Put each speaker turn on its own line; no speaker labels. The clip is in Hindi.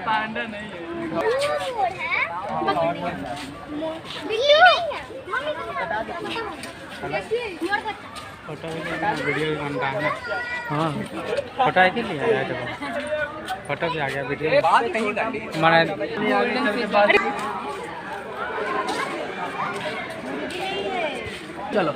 पांडा नहीं है। फोटो वीडियो भी बनता है। हाँ फोटो है कि नहीं आया जब फोटो भी आ गया वीडियो हमारा चलो